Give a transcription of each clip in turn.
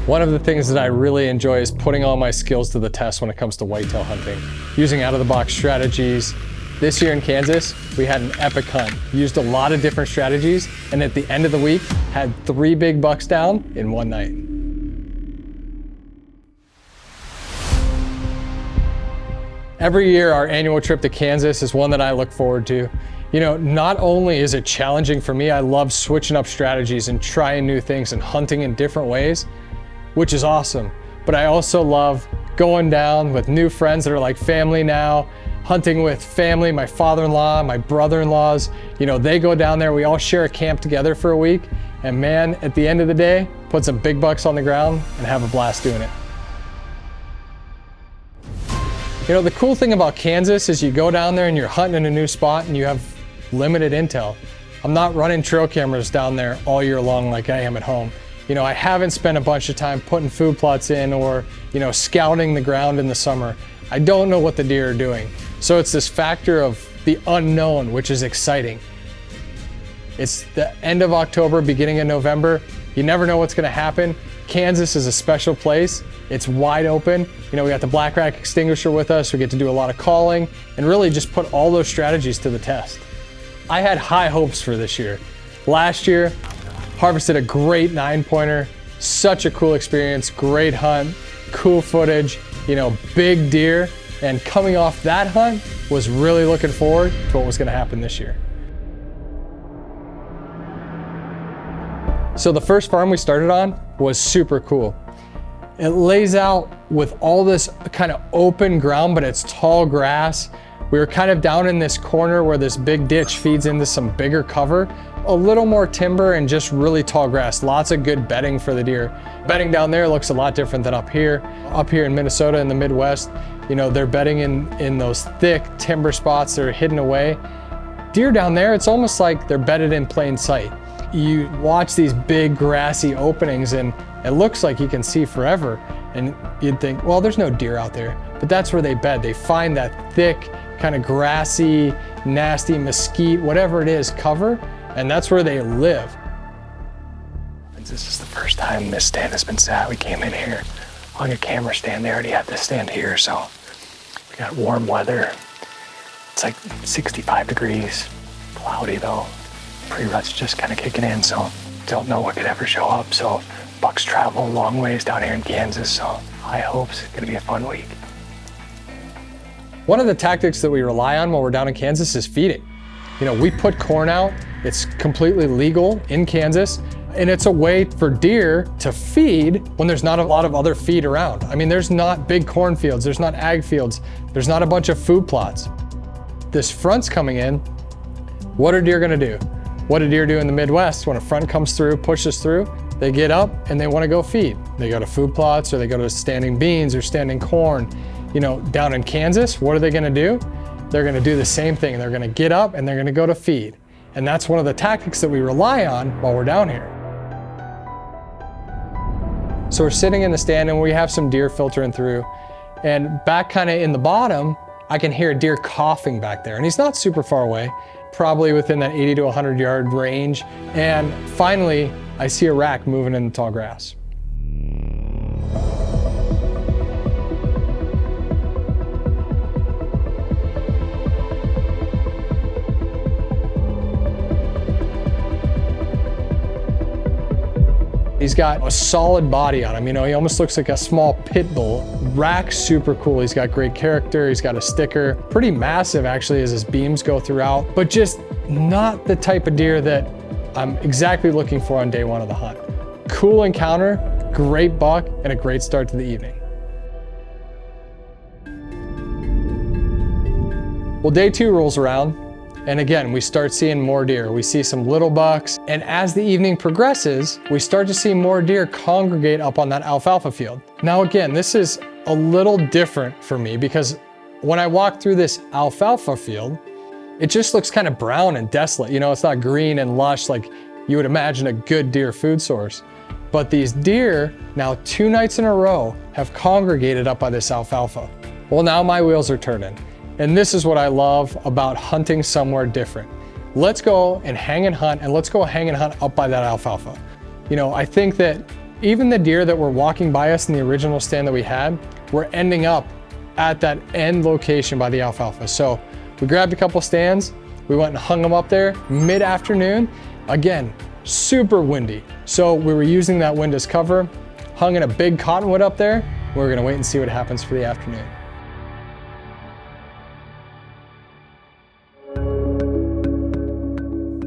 One of the things that I really enjoy is putting all my skills to the test when it comes to whitetail hunting, using out-of-the-box strategies. This year in Kansas, we had an epic hunt. Used a lot of different strategies, and at the end of the week, had 3 big bucks down in one night. Every year, our annual trip to Kansas is one that I look forward to. You know, not only is it challenging for me, I love switching up strategies and trying new things and hunting in different ways, which is awesome. But I also love going down with new friends that are like family now, hunting with family, my father-in-law, my brother-in-laws. You know, they go down there, we all share a camp together for a week, and man, at the end of the day, put some big bucks on the ground and have a blast doing it. You know, the cool thing about Kansas is you go down there and you're hunting in a new spot and you have limited intel. I'm not running trail cameras down there all year long like I am at home. You know, I haven't spent a bunch of time putting food plots in or, you know, scouting the ground in the summer. I don't know what the deer are doing. So it's this factor of the unknown, which is exciting. It's the end of October, beginning of November. You never know what's gonna happen. Kansas is a special place. It's wide open. You know, we got the Black Rack extinguisher with us. We get to do a lot of calling and really just put all those strategies to the test. I had high hopes for this year. Last year, harvested a great 9-pointer, such a cool experience, great hunt, cool footage, you know, big deer. And coming off that hunt, was really looking forward to what was gonna happen this year. So the first farm we started on was super cool. It lays out with all this kind of open ground, but it's tall grass. We were kind of down in this corner where this big ditch feeds into some bigger cover. A little more timber and just really tall grass. Lots of good bedding for the deer. Bedding down there looks a lot different than up here. Up here in Minnesota in the Midwest, you know, they're bedding in those thick timber spots that are hidden away. Deer down there, it's almost like they're bedded in plain sight. You watch these big grassy openings and it looks like you can see forever. And you'd think, well, there's no deer out there, but that's where they bed. They find that thick, kind of grassy, nasty mesquite, whatever it is, cover, and that's where they live. This is the first time this stand has been set. We came in here on your camera stand. They already had this stand here, so we got warm weather. It's like 65 degrees, cloudy though. Pre-rut's just kind of kicking in, so don't know what could ever show up. So bucks travel a long ways down here in Kansas, so high hopes. It's gonna be a fun week. One of the tactics that we rely on while we're down in Kansas is feeding. You know, we put corn out. It's completely legal in Kansas, and it's a way for deer to feed when there's not a lot of other feed around. I mean, there's not big cornfields, there's not ag fields, there's not a bunch of food plots. This front's coming in. What are deer gonna do? What do deer do in the Midwest when a front comes through, pushes through? They get up and they wanna go feed. They go to food plots or they go to standing beans or standing corn. You know, down in Kansas, what are they gonna do? They're gonna do the same thing. They're gonna get up and they're gonna go to feed. And that's one of the tactics that we rely on while we're down here. So we're sitting in the stand and we have some deer filtering through. And back kind of in the bottom, I can hear a deer coughing back there. And he's not super far away, probably within that 80 to 100 yard range. And finally, I see a rack moving in the tall grass. He's got a solid body on him, you know, he almost looks like a small pit bull. Rack's super cool, he's got great character, he's got a sticker. Pretty massive actually as his beams go throughout, but just not the type of deer that I'm exactly looking for on day one of the hunt. Cool encounter, great buck, and a great start to the evening. Well, day 2 rolls around. And again, we start seeing more deer. We see some little bucks. And as the evening progresses, we start to see more deer congregate up on that alfalfa field. Now again, this is a little different for me because when I walk through this alfalfa field, it just looks kind of brown and desolate. You know, it's not green and lush like you would imagine a good deer food source. But these deer, now 2 nights in a row, have congregated up by this alfalfa. Well, now my wheels are turning. And this is what I love about hunting somewhere different. Let's go and hang and hunt, and let's go hang and hunt up by that alfalfa. You know, I think that Even the deer that were walking by us in the original stand that we had were ending up at that end location by the alfalfa. So we grabbed a couple stands, we went and hung them up there mid-afternoon. Again, super windy. So we were using that wind as cover, hung in a big cottonwood up there. We're gonna wait and see what happens for the afternoon.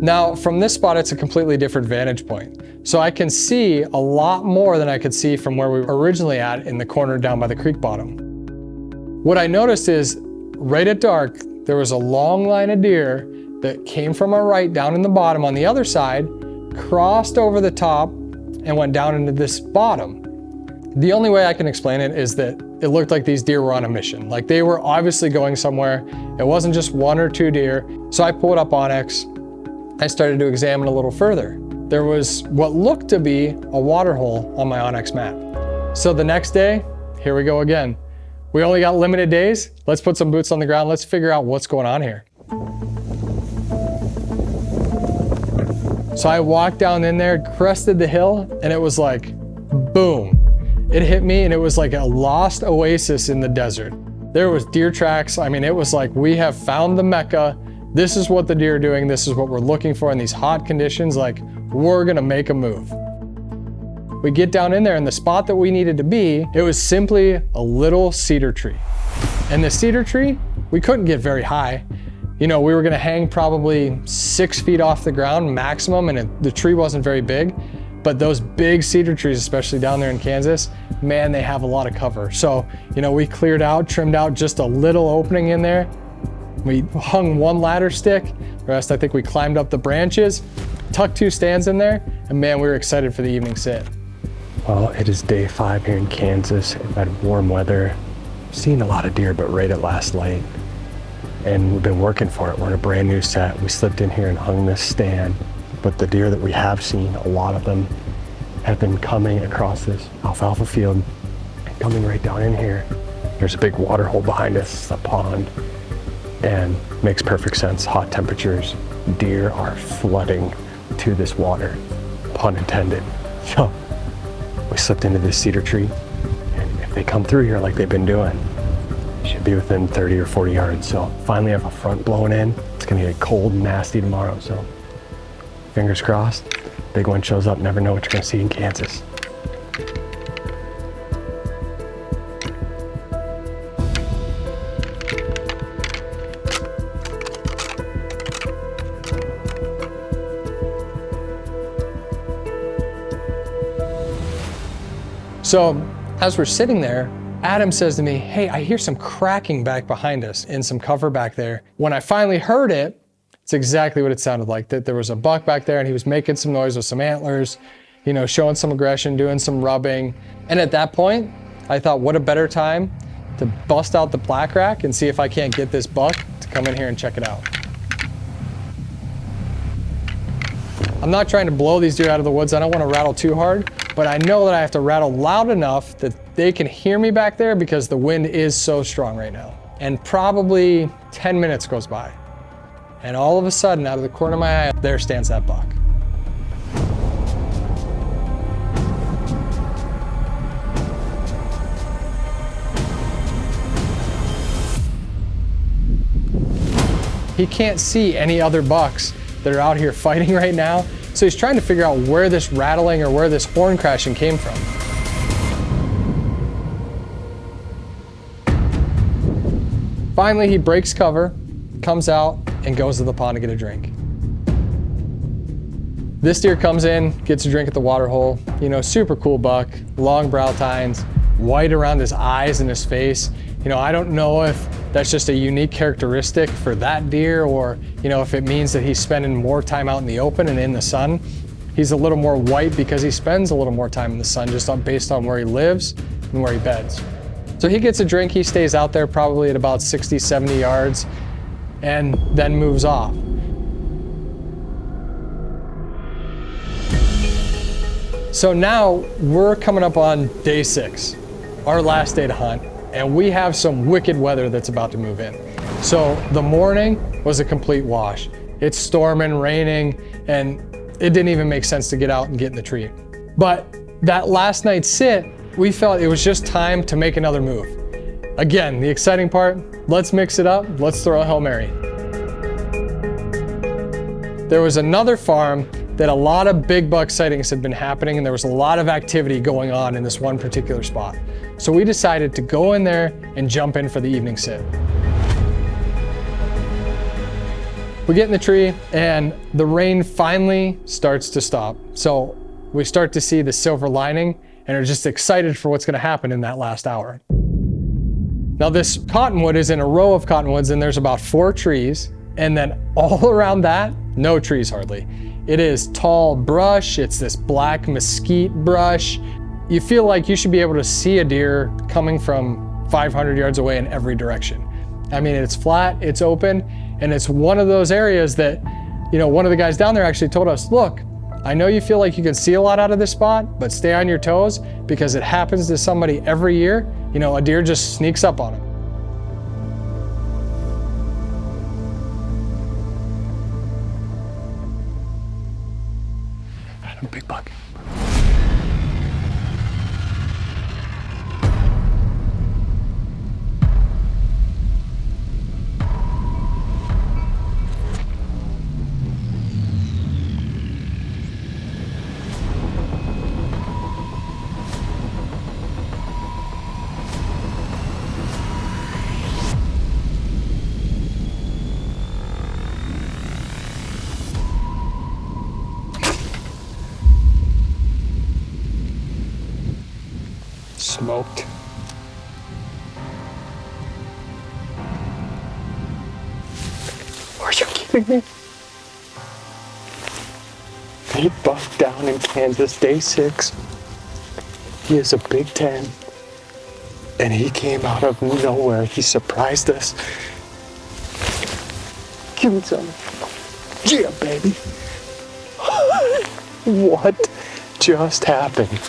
Now, from this spot, it's a completely different vantage point. So I can see a lot more than I could see from where we were originally at in the corner down by the creek bottom. What I noticed is right at dark, there was a long line of deer that came from our right down in the bottom on the other side, crossed over the top and went down into this bottom. The only way I can explain it is that it looked like these deer were on a mission. Like they were obviously going somewhere. It wasn't just one or two deer. So I pulled up onX. I started to examine a little further. There was what looked to be a water hole on my onX map. So the next day, here we go again. We only got limited days. Let's put some boots on the ground. Let's figure out what's going on here. So I walked down in there, crested the hill, and it was like, boom. It hit me and it was like a lost oasis in the desert. There was deer tracks. I mean, it was like, we have found the Mecca. This is what the deer are doing. This is what we're looking for in these hot conditions. Like, we're gonna make a move. We get down in there and the spot that we needed to be, it was simply a little cedar tree. And the cedar tree, we couldn't get very high. You know, we were gonna hang probably 6 feet off the ground maximum, and the tree wasn't very big. But those big cedar trees, especially down there in Kansas, man, they have a lot of cover. So, you know, we cleared out, trimmed out just a little opening in there. We hung one ladder stick. The rest, I think we climbed up the branches, tucked 2 stands in there, and man, we were excited for the evening sit. Well, it is day 5 here in Kansas. We've had warm weather. Seen a lot of deer, but right at last light. And we've been working for it. We're in a brand new set. We slipped in here and hung this stand. But the deer that we have seen, a lot of them have been coming across this alfalfa field and coming right down in here. There's a big water hole behind us, a pond, and makes perfect sense. Hot temperatures, deer are flooding to this water, pun intended. So we slipped into this cedar tree, and if they come through here like they've been doing, should be within 30 or 40 yards. So finally have a front blowing in. It's gonna get cold and nasty tomorrow, so fingers crossed, big one shows up. Never know what you're gonna see in Kansas. So as we're sitting there, Adam says to me, hey, I hear some cracking back behind us in some cover back there. When I finally heard it, it's exactly what it sounded like, that there was a buck back there and he was making some noise with some antlers, you know, showing some aggression, doing some rubbing. And at that point, I thought, what a better time to bust out the black rack and see if I can't get this buck to come in here and check it out. I'm not trying to blow these deer out of the woods. I don't want to rattle too hard, but I know that I have to rattle loud enough that they can hear me back there because the wind is so strong right now. And probably 10 minutes goes by. And all of a sudden, out of the corner of my eye, there stands that buck. He can't see any other bucks that are out here fighting right now. So he's trying to figure out where this rattling or where this horn crashing came from. Finally, he breaks cover, comes out, and goes to the pond to get a drink. This deer comes in, gets a drink at the water hole. You know, super cool buck, long brow tines, white around his eyes and his face. You know, I don't know if that's just a unique characteristic for that deer or, you know, if it means that he's spending more time out in the open and in the sun. He's a little more white because he spends a little more time in the sun just based on where he lives and where he beds. So he gets a drink, he stays out there probably at about 60, 70 yards and then moves off. So now we're coming up on day 6, our last day to hunt, and we have some wicked weather that's about to move in. So the morning was a complete wash. It's storming, raining, and it didn't even make sense to get out and get in the tree. But that last night's sit, we felt it was just time to make another move. Again, the exciting part, let's mix it up, let's throw a Hail Mary. There was another farm that a lot of big buck sightings had been happening, and there was a lot of activity going on in this one particular spot. So we decided to go in there and jump in for the evening sit. We get in the tree and the rain finally starts to stop. So we start to see the silver lining and are just excited for what's gonna happen in that last hour. Now this cottonwood is in a row of cottonwoods, and there's about 4 trees, and then all around that, no trees hardly. It is tall brush, it's this black mesquite brush. You feel like you should be able to see a deer coming from 500 yards away in every direction. I mean, it's flat, it's open, and it's one of those areas that, you know, one of the guys down there actually told us, look, I know you feel like you can see a lot out of this spot, but stay on your toes because it happens to somebody every year. You know, a deer just sneaks up on them. Big buck. Smoked. Are you kidding me? Big buck down in Kansas, day 6. He is a Big Ten, and he came out of nowhere. He surprised us. Give me some. Yeah, baby. What just happened?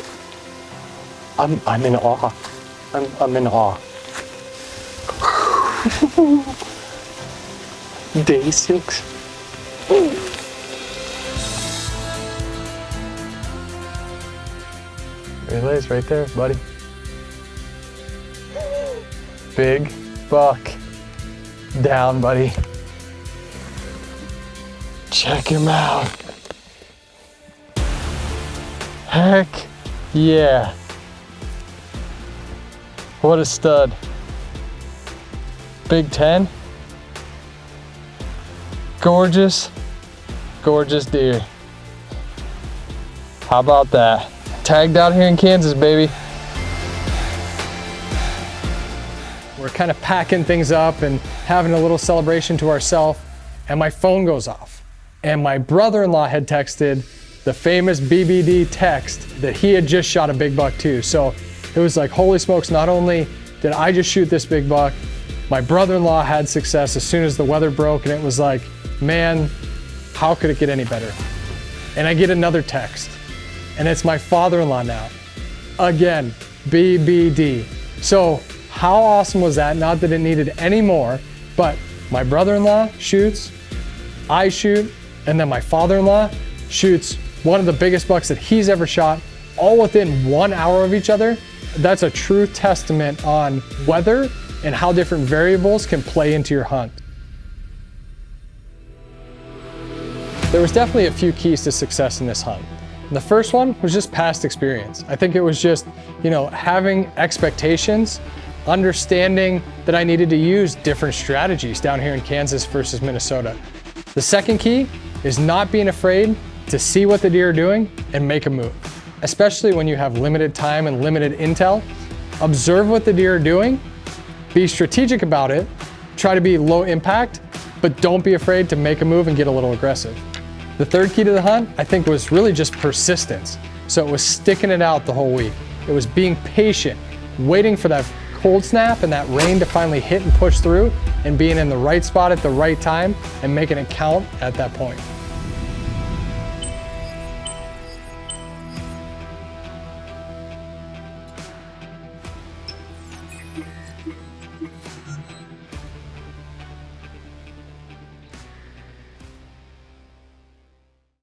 I'm in awe. I'm in awe. Day 6. There he lays right there, buddy. Big buck. Down, buddy. Check him out. Heck yeah. What a stud. Big Ten. Gorgeous, gorgeous deer. How about that? Tagged out here in Kansas, baby. We're kind of packing things up and having a little celebration to ourselves, and my phone goes off. And my brother-in-law had texted the famous BBD text that he had just shot a big buck too. So it was like, holy smokes, not only did I just shoot this big buck, my brother-in-law had success as soon as the weather broke, and it was like, man, how could it get any better? And I get another text, and it's my father-in-law now. Again, BBD. So how awesome was that? Not that it needed any more, but my brother-in-law shoots, I shoot, and then my father-in-law shoots one of the biggest bucks that he's ever shot, all within 1 hour of each other. That's a true testament on weather and how different variables can play into your hunt. There was definitely a few keys to success in this hunt. The first one was just past experience. I think it was just, having expectations, understanding that I needed to use different strategies down here in Kansas versus Minnesota. The second key is not being afraid to see what the deer are doing and make a move. Especially when you have limited time and limited intel. Observe what the deer are doing, be strategic about it, try to be low impact, but don't be afraid to make a move and get a little aggressive. The third key to the hunt, I think, was really just persistence. So it was sticking it out the whole week. It was being patient, waiting for that cold snap and that rain to finally hit and push through, and being in the right spot at the right time and making it count at that point.